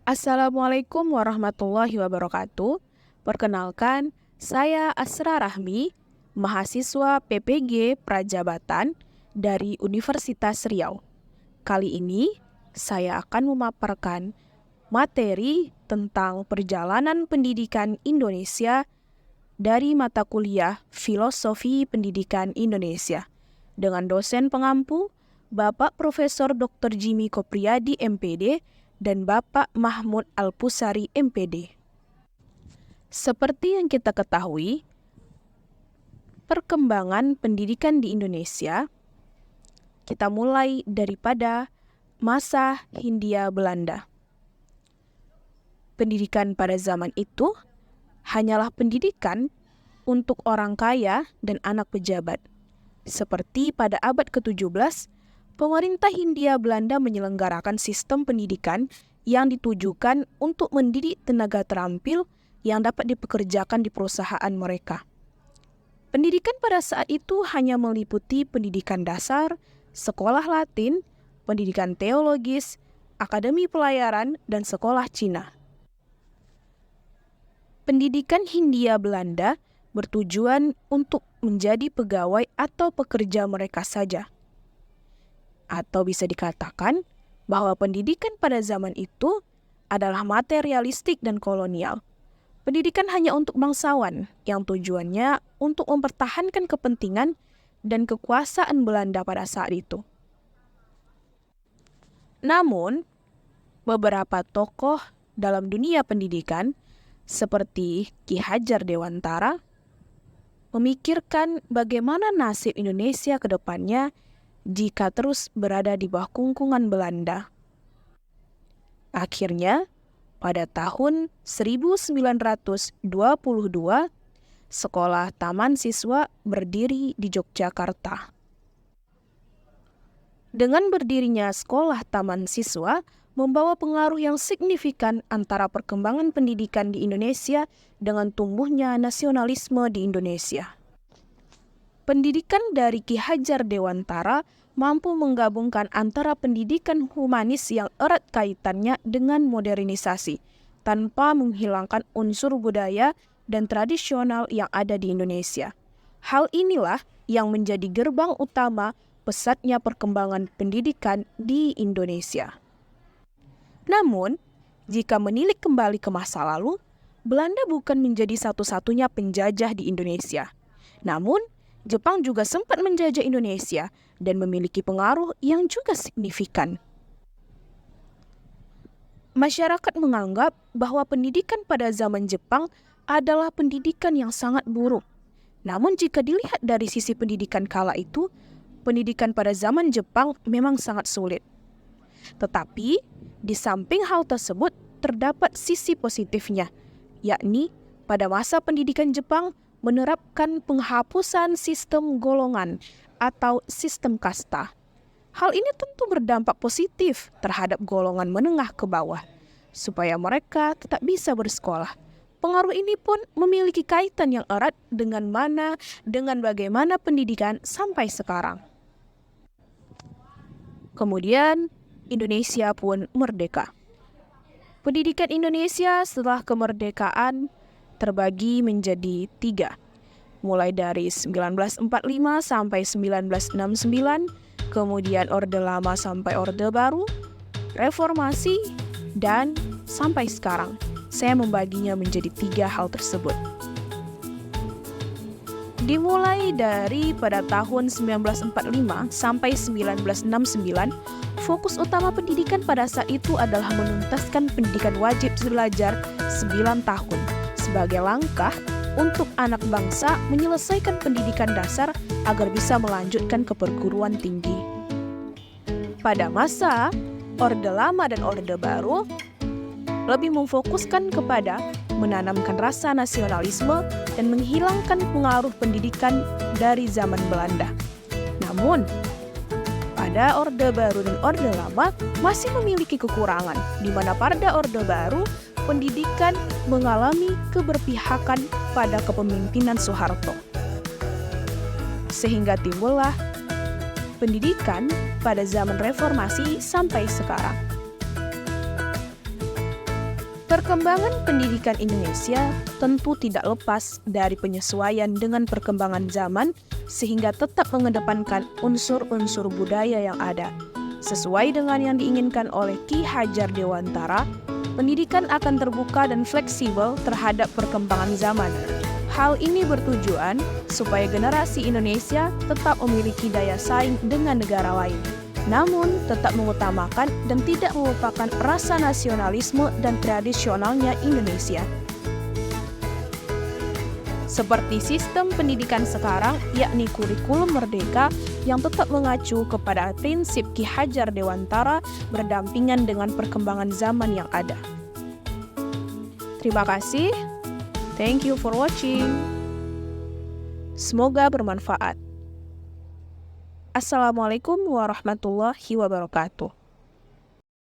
Assalamualaikum warahmatullahi wabarakatuh. Perkenalkan, saya Asra Rahmi, mahasiswa PPG Prajabatan dari Universitas Riau. Kali ini, saya akan memaparkan materi tentang perjalanan pendidikan Indonesia dari mata kuliah Filosofi Pendidikan Indonesia dengan dosen pengampu Bapak Profesor Dr. Jimmy Kopriyadi MPD dan Bapak Mahmud Al-Pusari MPD. Seperti yang kita ketahui, perkembangan pendidikan di Indonesia, kita mulai daripada masa Hindia Belanda. Pendidikan pada zaman itu hanyalah pendidikan untuk orang kaya dan anak pejabat. Seperti pada abad ke-17, pemerintah Hindia Belanda menyelenggarakan sistem pendidikan yang ditujukan untuk mendidik tenaga terampil yang dapat dipekerjakan di perusahaan mereka. Pendidikan pada saat itu hanya meliputi pendidikan dasar, sekolah Latin, pendidikan teologis, akademi pelayaran, dan sekolah Cina. Pendidikan Hindia Belanda bertujuan untuk menjadi pegawai atau pekerja mereka saja. Atau bisa dikatakan bahwa pendidikan pada zaman itu adalah materialistik dan kolonial. Pendidikan hanya untuk bangsawan yang tujuannya untuk mempertahankan kepentingan dan kekuasaan Belanda pada saat itu. Namun, beberapa tokoh dalam dunia pendidikan seperti Ki Hajar Dewantara memikirkan bagaimana nasib Indonesia ke depannya jika terus berada di bawah kungkungan Belanda. Akhirnya, pada tahun 1922, Sekolah Taman Siswa berdiri di Yogyakarta. Dengan berdirinya Sekolah Taman Siswa, membawa pengaruh yang signifikan antara perkembangan pendidikan di Indonesia dengan tumbuhnya nasionalisme di Indonesia. Pendidikan dari Ki Hajar Dewantara mampu menggabungkan antara pendidikan humanis yang erat kaitannya dengan modernisasi, tanpa menghilangkan unsur budaya dan tradisional yang ada di Indonesia. Hal inilah yang menjadi gerbang utama pesatnya perkembangan pendidikan di Indonesia. Namun, jika menilik kembali ke masa lalu, Belanda bukan menjadi satu-satunya penjajah di Indonesia. Namun, Jepang juga sempat menjajah Indonesia dan memiliki pengaruh yang juga signifikan. Masyarakat menganggap bahwa pendidikan pada zaman Jepang adalah pendidikan yang sangat buruk. Namun jika dilihat dari sisi pendidikan kala itu, pendidikan pada zaman Jepang memang sangat sulit. Tetapi, di samping hal tersebut terdapat sisi positifnya, yakni pada masa pendidikan Jepang menerapkan penghapusan sistem golongan atau sistem kasta. Hal ini tentu berdampak positif terhadap golongan menengah ke bawah, supaya mereka tetap bisa bersekolah. Pengaruh ini pun memiliki kaitan yang erat dengan bagaimana pendidikan sampai sekarang. Kemudian, Indonesia pun merdeka. Pendidikan Indonesia setelah kemerdekaan terbagi menjadi 3, mulai dari 1945 sampai 1969, kemudian Orde Lama sampai Orde Baru, Reformasi, dan sampai sekarang. Saya membaginya menjadi 3 hal tersebut. Dimulai dari pada tahun 1945 sampai 1969, fokus utama pendidikan pada saat itu adalah menuntaskan pendidikan wajib belajar 9 tahun sebagai langkah untuk anak bangsa menyelesaikan pendidikan dasar agar bisa melanjutkan ke perguruan tinggi. Pada masa Orde Lama dan Orde Baru, lebih memfokuskan kepada menanamkan rasa nasionalisme dan menghilangkan pengaruh pendidikan dari zaman Belanda. Namun, pada Orde Baru dan Orde Lama masih memiliki kekurangan, di mana pada Orde Baru pendidikan mengalami keberpihakan pada kepemimpinan Soeharto. Sehingga timbullah pendidikan pada zaman reformasi sampai sekarang. Perkembangan pendidikan Indonesia tentu tidak lepas dari penyesuaian dengan perkembangan zaman sehingga tetap mengedepankan unsur-unsur budaya yang ada. Sesuai dengan yang diinginkan oleh Ki Hajar Dewantara, pendidikan akan terbuka dan fleksibel terhadap perkembangan zaman. Hal ini bertujuan supaya generasi Indonesia tetap memiliki daya saing dengan negara lain, namun tetap mengutamakan dan tidak melupakan rasa nasionalisme dan tradisionalnya Indonesia. Seperti sistem pendidikan sekarang, yakni kurikulum merdeka yang tetap mengacu kepada prinsip Ki Hajar Dewantara berdampingan dengan perkembangan zaman yang ada. Terima kasih. Thank you for watching. Semoga bermanfaat. Assalamualaikum warahmatullahi wabarakatuh.